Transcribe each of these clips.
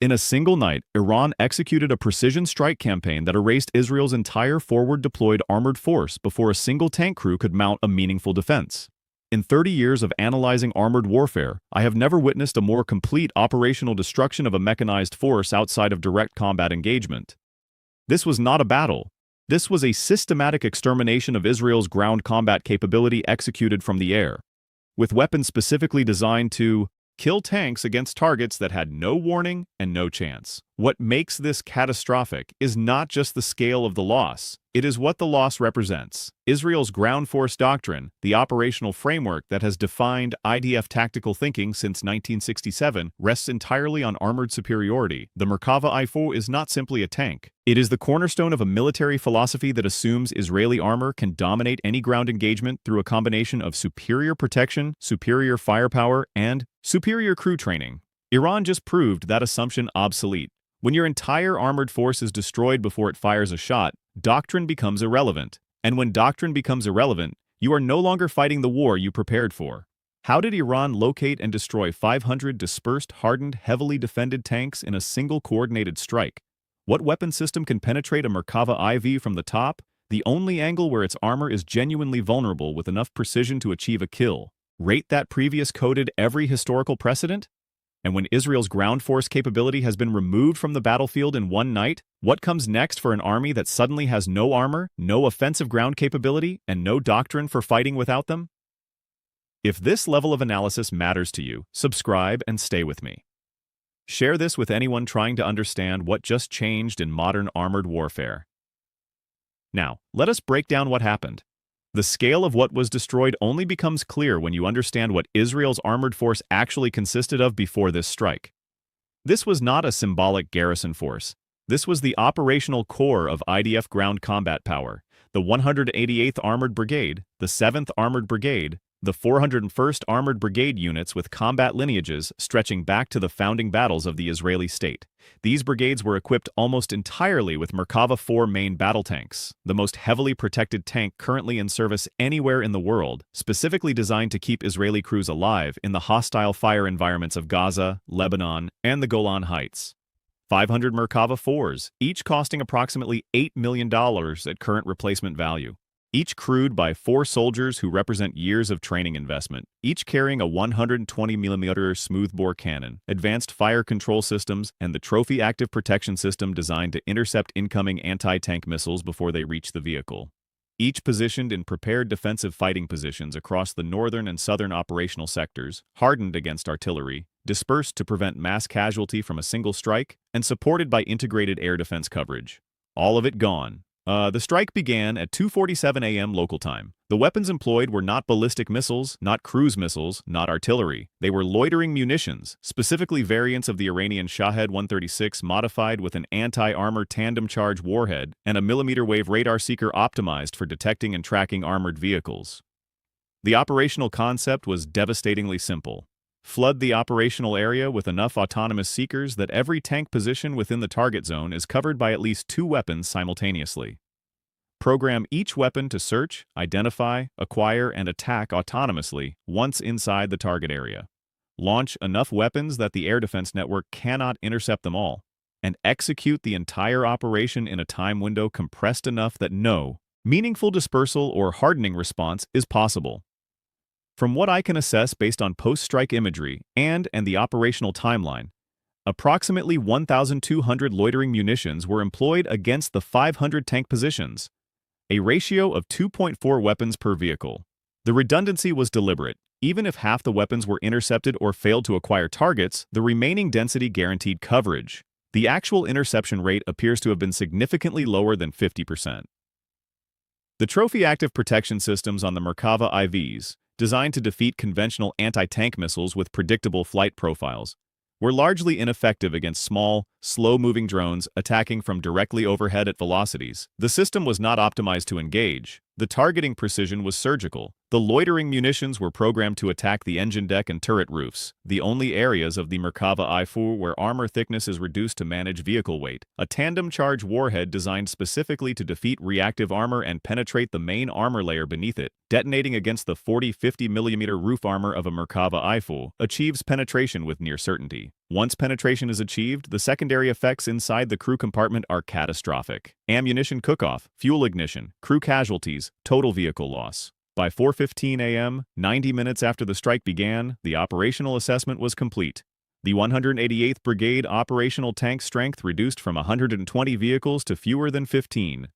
In a single night, Iran executed a precision strike campaign that erased Israel's entire forward-deployed armored force before a single tank crew could mount a meaningful defense. In 30 years of analyzing armored warfare, I have never witnessed a more complete operational destruction of a mechanized force outside of direct combat engagement. This was not a battle. This was a systematic extermination of Israel's ground combat capability executed from the air, with weapons specifically designed to kill tanks against targets that had no warning and no chance. What makes this catastrophic is not just the scale of the loss, it is what the loss represents. Israel's ground force doctrine, the operational framework that has defined IDF tactical thinking since 1967, rests entirely on armored superiority. The Merkava I-4 is not simply a tank. It is the cornerstone of a military philosophy that assumes Israeli armor can dominate any ground engagement through a combination of superior protection, superior firepower, and superior crew training. Iran just proved that assumption obsolete. When your entire armored force is destroyed before it fires a shot, doctrine becomes irrelevant. And when doctrine becomes irrelevant, you are no longer fighting the war you prepared for. How did Iran locate and destroy 500 dispersed, hardened, heavily defended tanks in a single coordinated strike? What weapon system can penetrate a Merkava IV from the top, the only angle where its armor is genuinely vulnerable with enough precision to achieve a kill? Rate that previous coded every historical precedent? And when Israel's ground force capability has been removed from the battlefield in one night, what comes next for an army that suddenly has no armor, no offensive ground capability, and no doctrine for fighting without them? If this level of analysis matters to you, subscribe and stay with me. Share this with anyone trying to understand what just changed in modern armored warfare. Now, let us break down what happened. The scale of what was destroyed only becomes clear when you understand what Israel's armored force actually consisted of before this strike. This was not a symbolic garrison force. This was the operational core of IDF ground combat power, the 188th Armored Brigade, the 7th Armored Brigade, the 401st Armored Brigade units with combat lineages stretching back to the founding battles of the Israeli state. These brigades were equipped almost entirely with Merkava 4 main battle tanks, the most heavily protected tank currently in service anywhere in the world, specifically designed to keep Israeli crews alive in the hostile fire environments of Gaza, Lebanon, and the Golan Heights. 500 Merkava 4s, each costing approximately $8 million at current replacement value. Each crewed by 4 soldiers who represent years of training investment, each carrying a 120mm smoothbore cannon, advanced fire control systems, and the Trophy Active Protection System designed to intercept incoming anti-tank missiles before they reach the vehicle. Each positioned in prepared defensive fighting positions across the northern and southern operational sectors, hardened against artillery, dispersed to prevent mass casualty from a single strike, and supported by integrated air defense coverage. All of it gone. The strike began at 2:47 a.m. local time. The weapons employed were not ballistic missiles, not cruise missiles, not artillery. They were loitering munitions, specifically variants of the Iranian Shahed 136 modified with an anti-armor tandem charge warhead and a millimeter-wave radar seeker optimized for detecting and tracking armored vehicles. The operational concept was devastatingly simple. Flood the operational area with enough autonomous seekers that every tank position within the target zone is covered by at least 2 weapons simultaneously. Program each weapon to search, identify, acquire, and attack autonomously once inside the target area. Launch enough weapons that the air defense network cannot intercept them all, and execute the entire operation in a time window compressed enough that no meaningful dispersal or hardening response is possible. From what I can assess based on post-strike imagery and the operational timeline, approximately 1,200 loitering munitions were employed against the 500 tank positions, a ratio of 2.4 weapons per vehicle. The redundancy was deliberate. Even if half the weapons were intercepted or failed to acquire targets, the remaining density guaranteed coverage. The actual interception rate appears to have been significantly lower than 50%. The Trophy Active Protection Systems on the Merkava IVs, designed to defeat conventional anti-tank missiles with predictable flight profiles, were largely ineffective against small, slow-moving drones attacking from directly overhead at velocities. The system was not optimized to engage. The targeting precision was surgical. The loitering munitions were programmed to attack the engine deck and turret roofs, the only areas of the Merkava I-4 where armor thickness is reduced to manage vehicle weight. A tandem charge warhead designed specifically to defeat reactive armor and penetrate the main armor layer beneath it, detonating against the 40-50 mm roof armor of a Merkava I-4, achieves penetration with near certainty. Once penetration is achieved, the secondary effects inside the crew compartment are catastrophic. Ammunition cook-off, fuel ignition, crew casualties, total vehicle loss. By 4:15 a.m., 90 minutes after the strike began, the operational assessment was complete. The 188th Brigade operational tank strength reduced from 120 vehicles to fewer than 15.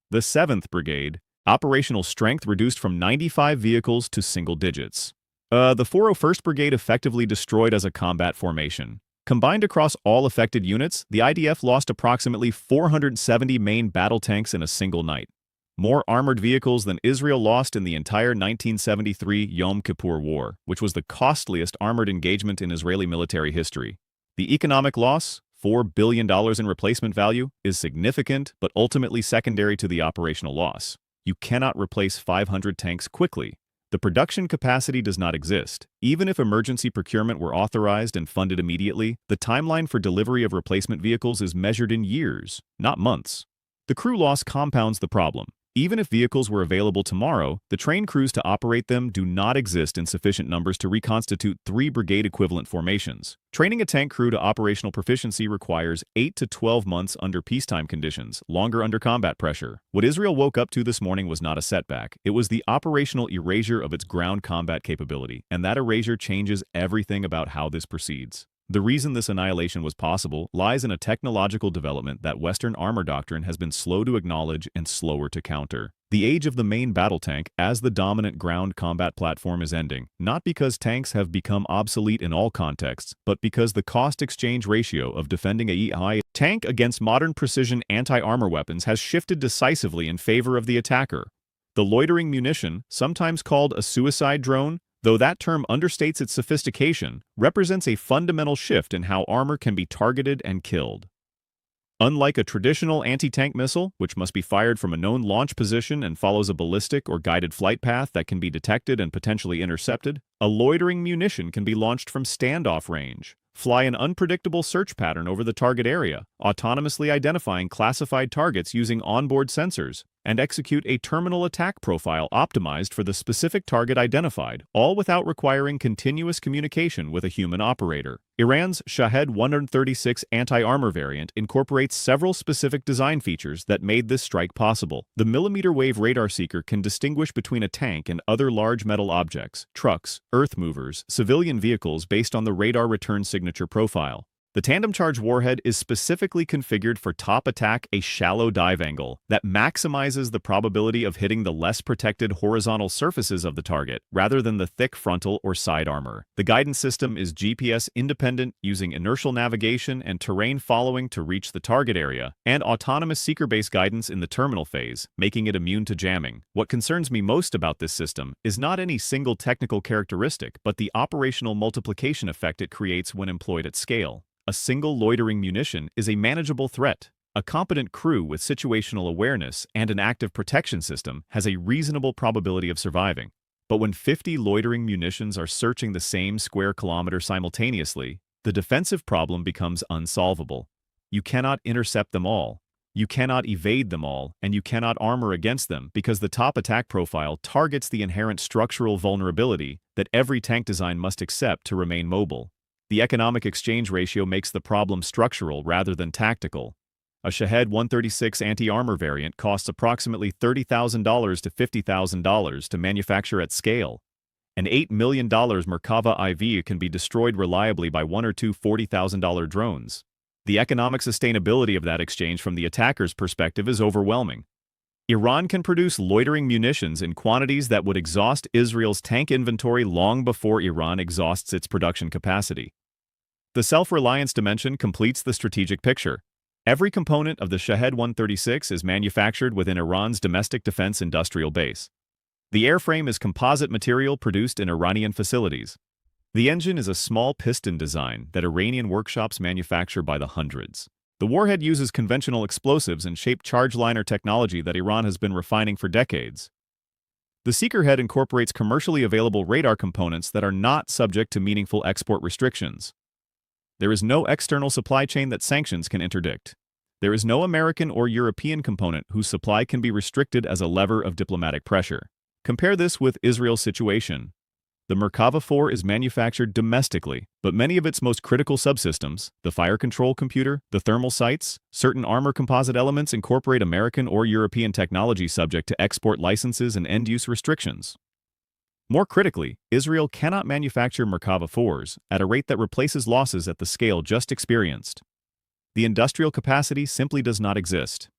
The 7th Brigade operational strength reduced from 95 vehicles to single digits. The 401st Brigade effectively destroyed as a combat formation. Combined across all affected units, the IDF lost approximately 470 main battle tanks in a single night. More armored vehicles than Israel lost in the entire 1973 Yom Kippur War, which was the costliest armored engagement in Israeli military history. The economic loss, $4 billion in replacement value, is significant but ultimately secondary to the operational loss. You cannot replace 500 tanks quickly. The production capacity does not exist. Even if emergency procurement were authorized and funded immediately, the timeline for delivery of replacement vehicles is measured in years, not months. The crew loss compounds the problem. Even if vehicles were available tomorrow, the trained crews to operate them do not exist in sufficient numbers to reconstitute 3 brigade equivalent formations. Training a tank crew to operational proficiency requires 8 to 12 months under peacetime conditions, longer under combat pressure. What Israel woke up to this morning was not a setback. It was the operational erasure of its ground combat capability, and that erasure changes everything about how this proceeds. The reason this annihilation was possible lies in a technological development that Western armor doctrine has been slow to acknowledge and slower to counter. The age of the main battle tank as the dominant ground combat platform is ending, not because tanks have become obsolete in all contexts, but because the cost-exchange ratio of defending a tank against modern precision anti-armor weapons has shifted decisively in favor of the attacker. The loitering munition, sometimes called a suicide drone, though that term understates its sophistication, represents a fundamental shift in how armor can be targeted and killed. Unlike a traditional anti-tank missile, which must be fired from a known launch position and follows a ballistic or guided flight path that can be detected and potentially intercepted, a loitering munition can be launched from standoff range, fly an unpredictable search pattern over the target area, autonomously identifying classified targets using onboard sensors, and execute a terminal attack profile optimized for the specific target identified, all without requiring continuous communication with a human operator. Iran's Shahed 136 anti-armor variant incorporates several specific design features that made this strike possible. The millimeter-wave radar seeker can distinguish between a tank and other large metal objects, trucks, earth movers, civilian vehicles based on the radar return signature profile. The tandem charge warhead is specifically configured for top attack, a shallow dive angle that maximizes the probability of hitting the less protected horizontal surfaces of the target rather than the thick frontal or side armor. The guidance system is GPS independent, using inertial navigation and terrain following to reach the target area, and autonomous seeker-based guidance in the terminal phase, making it immune to jamming. What concerns me most about this system is not any single technical characteristic, but the operational multiplication effect it creates when employed at scale. A single loitering munition is a manageable threat. A competent crew with situational awareness and an active protection system has a reasonable probability of surviving. But when 50 loitering munitions are searching the same square kilometer simultaneously, the defensive problem becomes unsolvable. You cannot intercept them all, you cannot evade them all, and you cannot armor against them because the top attack profile targets the inherent structural vulnerability that every tank design must accept to remain mobile. The economic exchange ratio makes the problem structural rather than tactical. A Shahed 136 anti-armor variant costs approximately $30,000 to $50,000 to manufacture at scale. An $8 million Merkava IV can be destroyed reliably by 1 or 2 $40,000 drones. The economic sustainability of that exchange from the attacker's perspective is overwhelming. Iran can produce loitering munitions in quantities that would exhaust Israel's tank inventory long before Iran exhausts its production capacity. The self-reliance dimension completes the strategic picture. Every component of the Shahed 136 is manufactured within Iran's domestic defense industrial base. The airframe is composite material produced in Iranian facilities. The engine is a small piston design that Iranian workshops manufacture by the hundreds. The warhead uses conventional explosives and shaped charge liner technology that Iran has been refining for decades. The seeker head incorporates commercially available radar components that are not subject to meaningful export restrictions. There is no external supply chain that sanctions can interdict. There is no American or European component whose supply can be restricted as a lever of diplomatic pressure. Compare this with Israel's situation. The Merkava 4 is manufactured domestically, but many of its most critical subsystems, the fire control computer, the thermal sights, certain armor composite elements incorporate American or European technology subject to export licenses and end-use restrictions. More critically, Israel cannot manufacture Merkava 4s at a rate that replaces losses at the scale just experienced. The industrial capacity simply does not exist.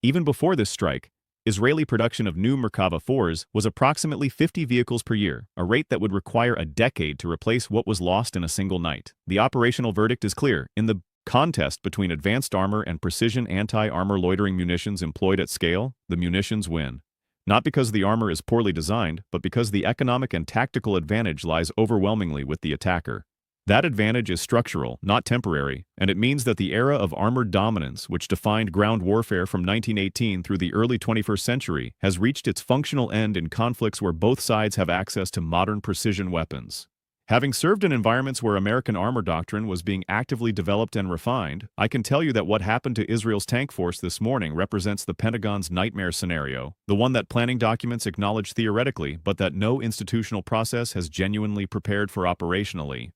Even before this strike, Israeli production of new Merkava 4s was approximately 50 vehicles per year, a rate that would require a decade to replace what was lost in a single night. The operational verdict is clear. In the contest between advanced armor and precision anti-armor loitering munitions employed at scale, the munitions win. Not because the armor is poorly designed, but because the economic and tactical advantage lies overwhelmingly with the attacker. That advantage is structural, not temporary, and it means that the era of armored dominance, which defined ground warfare from 1918 through the early 21st century, has reached its functional end in conflicts where both sides have access to modern precision weapons. Having served in environments where American armor doctrine was being actively developed and refined, I can tell you that what happened to Israel's tank force this morning represents the Pentagon's nightmare scenario, the one that planning documents acknowledge theoretically, but that no institutional process has genuinely prepared for operationally.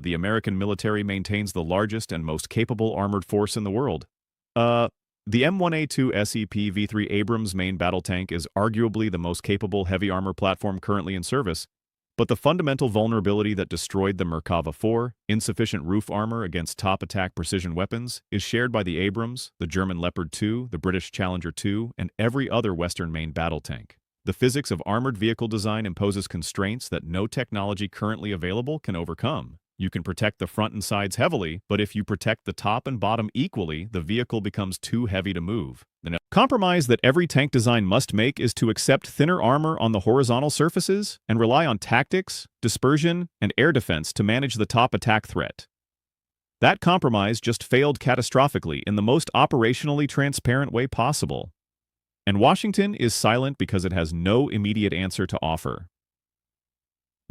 The American military maintains the largest and most capable armored force in the world. The M1A2 SEP V3 Abrams main battle tank is arguably the most capable heavy armor platform currently in service, but the fundamental vulnerability that destroyed the Merkava 4, insufficient roof armor against top attack precision weapons, is shared by the Abrams, the German Leopard 2, the British Challenger 2, and every other Western main battle tank. The physics of armored vehicle design imposes constraints that no technology currently available can overcome. You can protect the front and sides heavily, but if you protect the top and bottom equally, the vehicle becomes too heavy to move. The compromise that every tank design must make is to accept thinner armor on the horizontal surfaces and rely on tactics, dispersion, and air defense to manage the top attack threat. That compromise just failed catastrophically in the most operationally transparent way possible. And Washington is silent because it has no immediate answer to offer.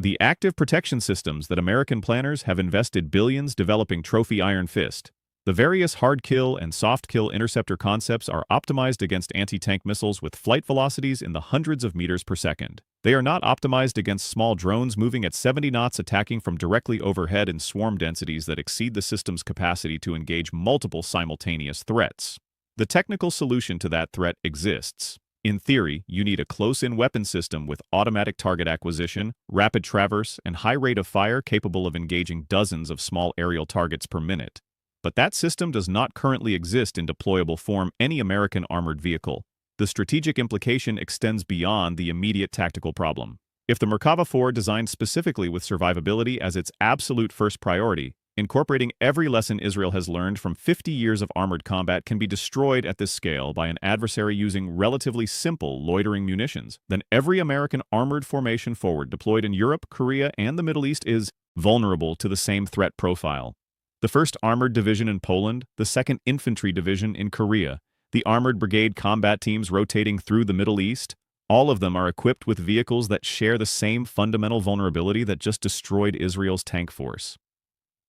The active protection systems that American planners have invested billions developing trophy Iron Fist. The various hard-kill and soft-kill interceptor concepts are optimized against anti-tank missiles with flight velocities in the hundreds of meters per second. They are not optimized against small drones moving at 70 knots attacking from directly overhead in swarm densities that exceed the system's capacity to engage multiple simultaneous threats. The technical solution to that threat exists. In theory, you need a close-in weapon system with automatic target acquisition, rapid traverse, and high rate of fire capable of engaging dozens of small aerial targets per minute. But that system does not currently exist in deployable form any American armored vehicle. The strategic implication extends beyond the immediate tactical problem. If the Merkava 4 designed specifically with survivability as its absolute first priority, incorporating every lesson Israel has learned from 50 years of armored combat can be destroyed at this scale by an adversary using relatively simple loitering munitions, then every American armored formation forward deployed in Europe, Korea, and the Middle East is vulnerable to the same threat profile. The 1st Armored Division in Poland, the 2nd Infantry Division in Korea, the Armored Brigade combat teams rotating through the Middle East, all of them are equipped with vehicles that share the same fundamental vulnerability that just destroyed Israel's tank force.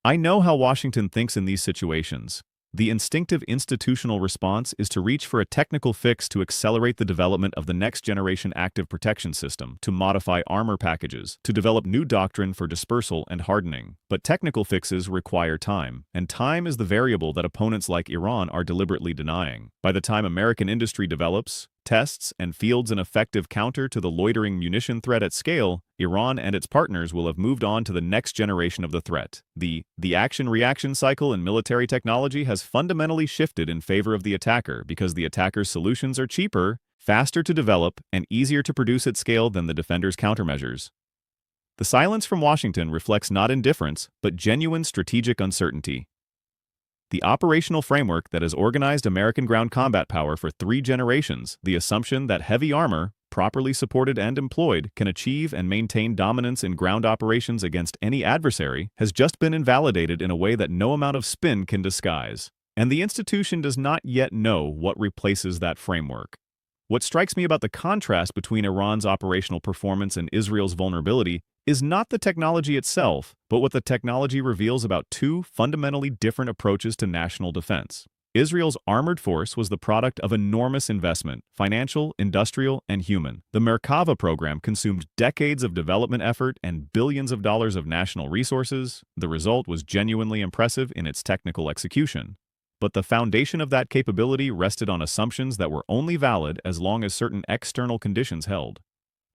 I know how Washington thinks in these situations. The instinctive institutional response is to reach for a technical fix to accelerate the development of the next-generation active protection system, to modify armor packages, to develop new doctrine for dispersal and hardening. But technical fixes require time, and time is the variable that opponents like Iran are deliberately denying. By the time American industry develops, tests, and fields an effective counter to the loitering munition threat at scale, Iran and its partners will have moved on to the next generation of the threat. The action-reaction cycle in military technology has fundamentally shifted in favor of the attacker because the attacker's solutions are cheaper, faster to develop, and easier to produce at scale than the defender's countermeasures. The silence from Washington reflects not indifference, but genuine strategic uncertainty. The operational framework that has organized American ground combat power for 3 generations, the assumption that heavy armor, properly supported and employed, can achieve and maintain dominance in ground operations against any adversary, has just been invalidated in a way that no amount of spin can disguise. And the institution does not yet know what replaces that framework. What strikes me about the contrast between Iran's operational performance and Israel's vulnerability is not the technology itself, but what the technology reveals about two fundamentally different approaches to national defense. Israel's armored force was the product of enormous investment, financial, industrial, and human. The Merkava program consumed decades of development effort and billions of dollars of national resources. The result was genuinely impressive in its technical execution. But the foundation of that capability rested on assumptions that were only valid as long as certain external conditions held.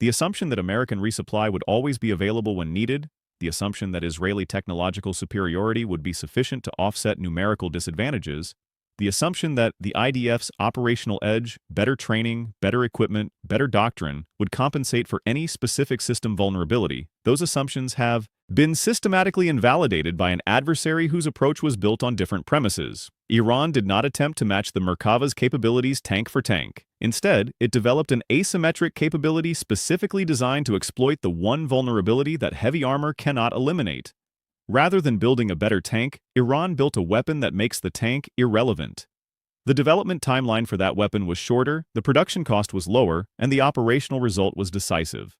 The assumption that American resupply would always be available when needed, the assumption that Israeli technological superiority would be sufficient to offset numerical disadvantages, the assumption that the IDF's operational edge, better training, better equipment, better doctrine would compensate for any specific system vulnerability, those assumptions have been systematically invalidated by an adversary whose approach was built on different premises. Iran did not attempt to match the Merkava's capabilities tank for tank. Instead, it developed an asymmetric capability specifically designed to exploit the one vulnerability that heavy armor cannot eliminate. Rather than building a better tank, Iran built a weapon that makes the tank irrelevant. The development timeline for that weapon was shorter, the production cost was lower, and the operational result was decisive.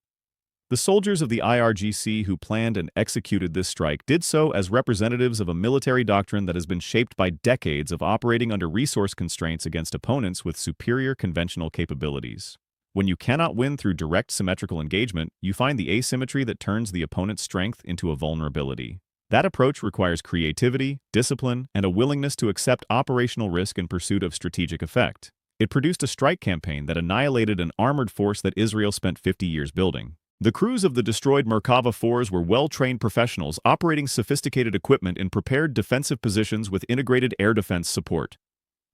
The soldiers of the IRGC who planned and executed this strike did so as representatives of a military doctrine that has been shaped by decades of operating under resource constraints against opponents with superior conventional capabilities. When you cannot win through direct symmetrical engagement, you find the asymmetry that turns the opponent's strength into a vulnerability. That approach requires creativity, discipline, and a willingness to accept operational risk in pursuit of strategic effect. It produced a strike campaign that annihilated an armored force that Israel spent 50 years building. The crews of the destroyed Merkava 4s were well-trained professionals operating sophisticated equipment in prepared defensive positions with integrated air defense support.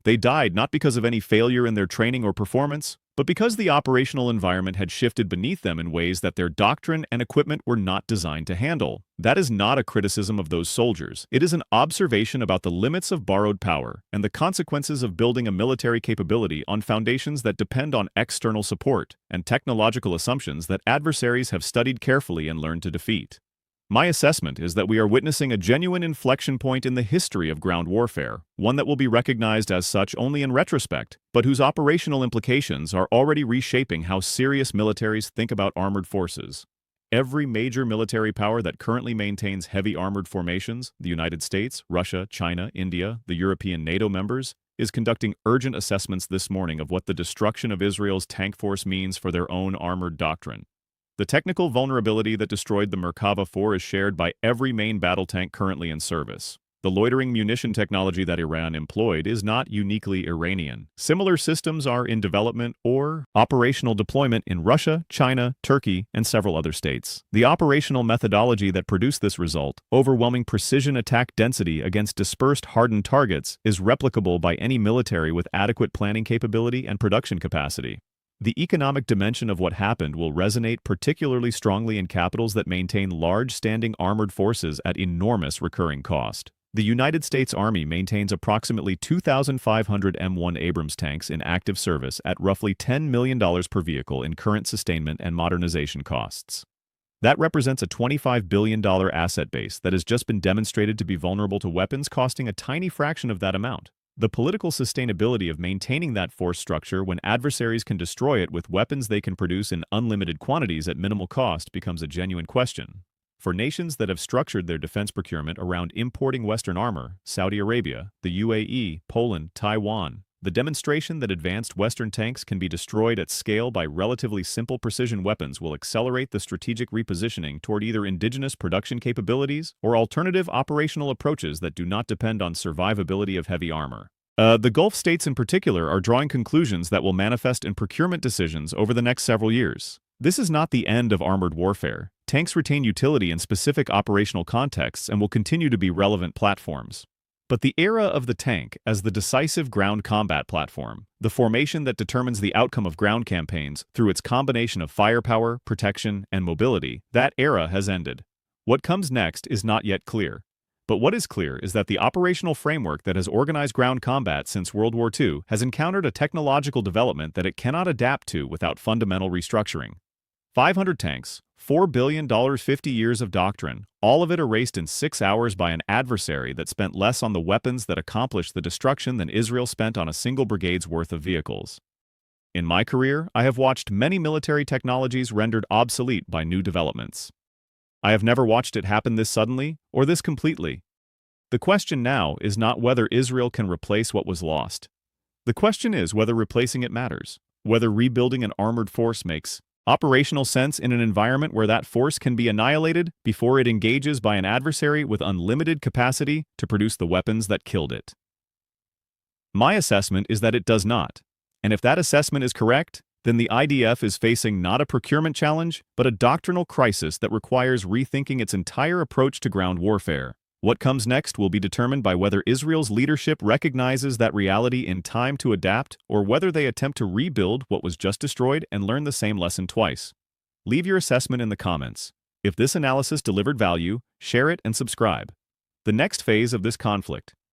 They died not because of any failure in their training or performance, but because the operational environment had shifted beneath them in ways that their doctrine and equipment were not designed to handle. That is not a criticism of those soldiers. It is an observation about the limits of borrowed power and the consequences of building a military capability on foundations that depend on external support and technological assumptions that adversaries have studied carefully and learned to defeat. My assessment is that we are witnessing a genuine inflection point in the history of ground warfare, one that will be recognized as such only in retrospect, but whose operational implications are already reshaping how serious militaries think about armored forces. Every major military power that currently maintains heavy armored formations, the United States, Russia, China, India, the European NATO members, is conducting urgent assessments this morning of what the destruction of Israel's tank force means for their own armored doctrine. The technical vulnerability that destroyed the Merkava 4 is shared by every main battle tank currently in service. The loitering munition technology that Iran employed is not uniquely Iranian. Similar systems are in development or operational deployment in Russia, China, Turkey, and several other states. The operational methodology that produced this result, overwhelming precision attack density against dispersed hardened targets, is replicable by any military with adequate planning capability and production capacity. The economic dimension of what happened will resonate particularly strongly in capitals that maintain large standing armored forces at enormous recurring cost. The United States Army maintains approximately 2,500 M1 Abrams tanks in active service at roughly $10 million per vehicle in current sustainment and modernization costs. That represents a $25 billion asset base that has just been demonstrated to be vulnerable to weapons costing a tiny fraction of that amount. The political sustainability of maintaining that force structure when adversaries can destroy it with weapons they can produce in unlimited quantities at minimal cost becomes a genuine question. For nations that have structured their defense procurement around importing Western armor, Saudi Arabia, the UAE, Poland, Taiwan, the demonstration that advanced Western tanks can be destroyed at scale by relatively simple precision weapons will accelerate the strategic repositioning toward either indigenous production capabilities or alternative operational approaches that do not depend on survivability of heavy armor. The Gulf states in particular are drawing conclusions that will manifest in procurement decisions over the next several years. This is not the end of armored warfare. Tanks retain utility in specific operational contexts and will continue to be relevant platforms. But the era of the tank as the decisive ground combat platform, the formation that determines the outcome of ground campaigns through its combination of firepower, protection, and mobility, that era has ended. What comes next is not yet clear. But what is clear is that the operational framework that has organized ground combat since World War II has encountered a technological development that it cannot adapt to without fundamental restructuring. 500 tanks, $4 billion, 50 years of doctrine, all of it erased in 6 hours by an adversary that spent less on the weapons that accomplished the destruction than Israel spent on a single brigade's worth of vehicles. In my career, I have watched many military technologies rendered obsolete by new developments. I have never watched it happen this suddenly or this completely. The question now is not whether Israel can replace what was lost. The question is whether replacing it matters, whether rebuilding an armored force makes operational sense in an environment where that force can be annihilated before it engages by an adversary with unlimited capacity to produce the weapons that killed it. My assessment is that it does not. And if that assessment is correct, then the IDF is facing not a procurement challenge, but a doctrinal crisis that requires rethinking its entire approach to ground warfare. What comes next will be determined by whether Israel's leadership recognizes that reality in time to adapt, or whether they attempt to rebuild what was just destroyed and learn the same lesson twice. Leave your assessment in the comments. If this analysis delivered value, share it and subscribe. The next phase of this conflict